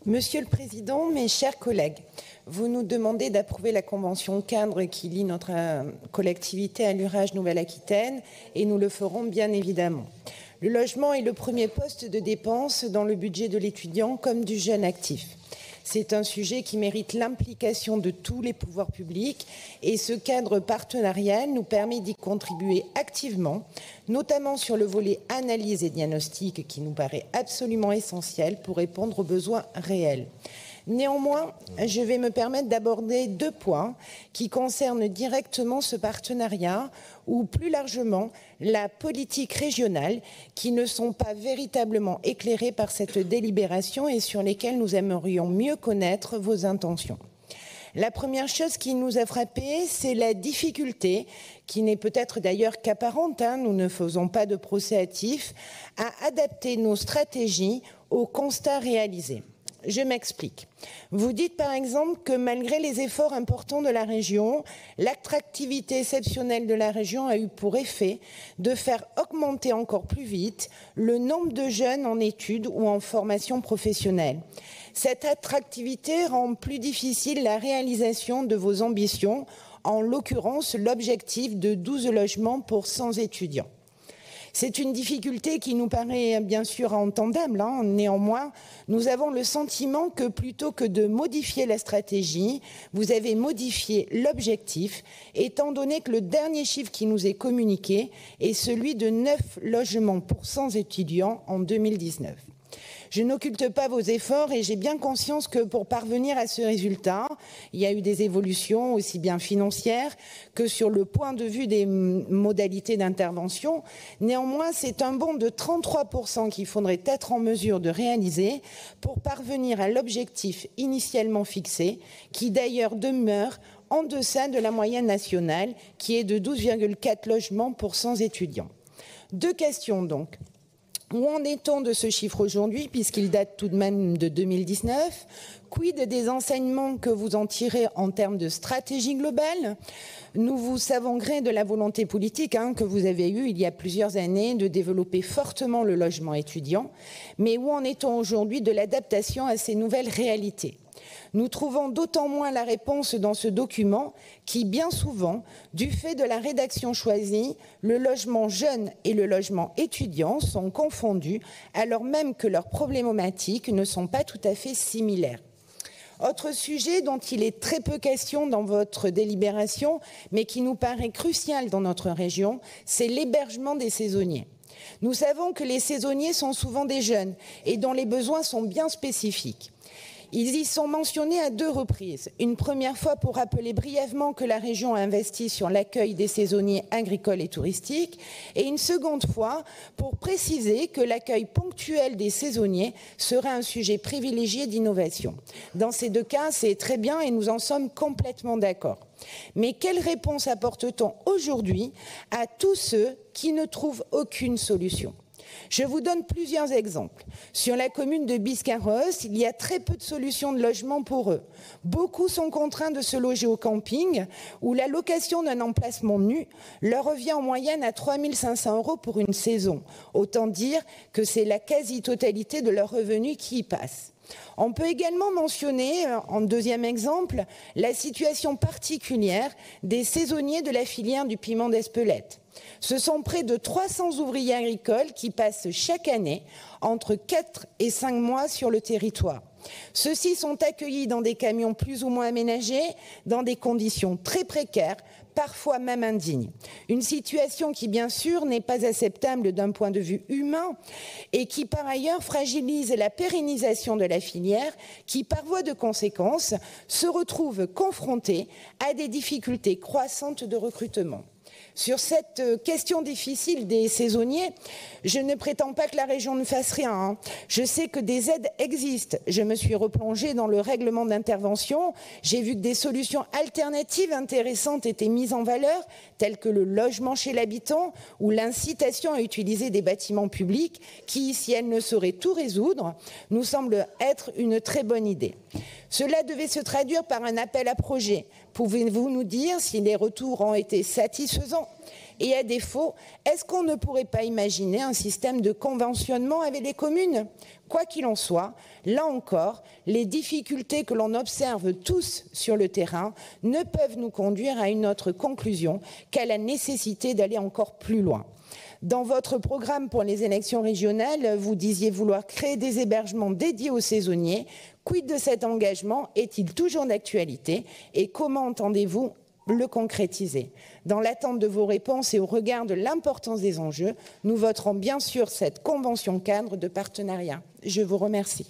Monsieur le Président, mes chers collègues, vous nous demandez d'approuver la convention cadre qui lie notre collectivité à l'Urage Nouvelle-Aquitaine et nous le ferons bien évidemment. Le logement est le premier poste de dépense dans le budget de l'étudiant comme du jeune actif. C'est un sujet qui mérite l'implication de tous les pouvoirs publics et ce cadre partenarial nous permet d'y contribuer activement, notamment sur le volet analyse et diagnostic qui nous paraît absolument essentiel pour répondre aux besoins réels. Néanmoins, je vais me permettre d'aborder deux points qui concernent directement ce partenariat ou plus largement la politique régionale qui ne sont pas véritablement éclairés par cette délibération et sur lesquels nous aimerions mieux connaître vos intentions. La première chose qui nous a frappé, c'est la difficulté, qui n'est peut-être d'ailleurs qu'apparente, nous ne faisons pas de procès hâtif, à adapter nos stratégies aux constats réalisés. Je m'explique. Vous dites par exemple que malgré les efforts importants de la région, l'attractivité exceptionnelle de la région a eu pour effet de faire augmenter encore plus vite le nombre de jeunes en études ou en formation professionnelle. Cette attractivité rend plus difficile la réalisation de vos ambitions, en l'occurrence l'objectif de 12 logements pour 100 étudiants. C'est une difficulté qui nous paraît bien sûr entendable. Néanmoins, nous avons le sentiment que plutôt que de modifier la stratégie, vous avez modifié l'objectif, étant donné que le dernier chiffre qui nous est communiqué est celui de 9 logements pour 100 étudiants en 2019. Je n'occulte pas vos efforts et j'ai bien conscience que pour parvenir à ce résultat, il y a eu des évolutions aussi bien financières que sur le point de vue des modalités d'intervention. Néanmoins, c'est un bond de 33% qu'il faudrait être en mesure de réaliser pour parvenir à l'objectif initialement fixé, qui d'ailleurs demeure en deçà de la moyenne nationale, qui est de 12,4 logements pour 100 étudiants. Deux questions donc. Où en est-on de ce chiffre aujourd'hui, puisqu'il date tout de même de 2019? Quid des enseignements que vous en tirez en termes de stratégie globale? Nous vous savons gré de la volonté politique que vous avez eue il y a plusieurs années de développer fortement le logement étudiant. Mais où en est-on aujourd'hui de l'adaptation à ces nouvelles réalités? Nous trouvons d'autant moins la réponse dans ce document qui, bien souvent, du fait de la rédaction choisie, le logement jeune et le logement étudiant sont confondus, alors même que leurs problématiques ne sont pas tout à fait similaires. Autre sujet dont il est très peu question dans votre délibération, mais qui nous paraît crucial dans notre région, c'est l'hébergement des saisonniers. Nous savons que les saisonniers sont souvent des jeunes et dont les besoins sont bien spécifiques. Ils y sont mentionnés à deux reprises. Une première fois pour rappeler brièvement que la région a investi sur l'accueil des saisonniers agricoles et touristiques, et une seconde fois pour préciser que l'accueil ponctuel des saisonniers serait un sujet privilégié d'innovation. Dans ces deux cas, c'est très bien et nous en sommes complètement d'accord. Mais quelle réponse apporte-t-on aujourd'hui à tous ceux qui ne trouvent aucune solution ? Je vous donne plusieurs exemples. Sur la commune de Biscarrosse, il y a très peu de solutions de logement pour eux. Beaucoup sont contraints de se loger au camping où la location d'un emplacement nu leur revient en moyenne à 3 500 € pour une saison. Autant dire que c'est la quasi-totalité de leurs revenus qui y passe. On peut également mentionner, en deuxième exemple, la situation particulière des saisonniers de la filière du piment d'Espelette. Ce sont près de 300 ouvriers agricoles qui passent chaque année entre 4 et 5 mois sur le territoire. Ceux-ci sont accueillis dans des camions plus ou moins aménagés, dans des conditions très précaires, parfois même indignes. Une situation qui, bien sûr, n'est pas acceptable d'un point de vue humain et qui, par ailleurs, fragilise la pérennisation de la filière qui, par voie de conséquence, se retrouve confrontée à des difficultés croissantes de recrutement. Sur cette question difficile des saisonniers, je ne prétends pas que la région ne fasse rien. Je sais que des aides existent. Je me suis replongée dans le règlement d'intervention. J'ai vu que des solutions alternatives intéressantes étaient mises en valeur, telles que le logement chez l'habitant ou l'incitation à utiliser des bâtiments publics qui, si elles ne sauraient tout résoudre, nous semble être une très bonne idée. Cela devait se traduire par un appel à projet. Pouvez-vous nous dire si les retours ont été satisfaisants? Et à défaut, est-ce qu'on ne pourrait pas imaginer un système de conventionnement avec les communes? Quoi qu'il en soit, là encore, les difficultés que l'on observe tous sur le terrain ne peuvent nous conduire à une autre conclusion qu'à la nécessité d'aller encore plus loin. Dans votre programme pour les élections régionales, vous disiez vouloir créer des hébergements dédiés aux saisonniers. Quid de cet engagement? Est-il toujours d'actualité? Et comment entendez-vous le concrétiser? Dans l'attente de vos réponses et au regard de l'importance des enjeux, nous voterons bien sûr cette convention cadre de partenariat. Je vous remercie.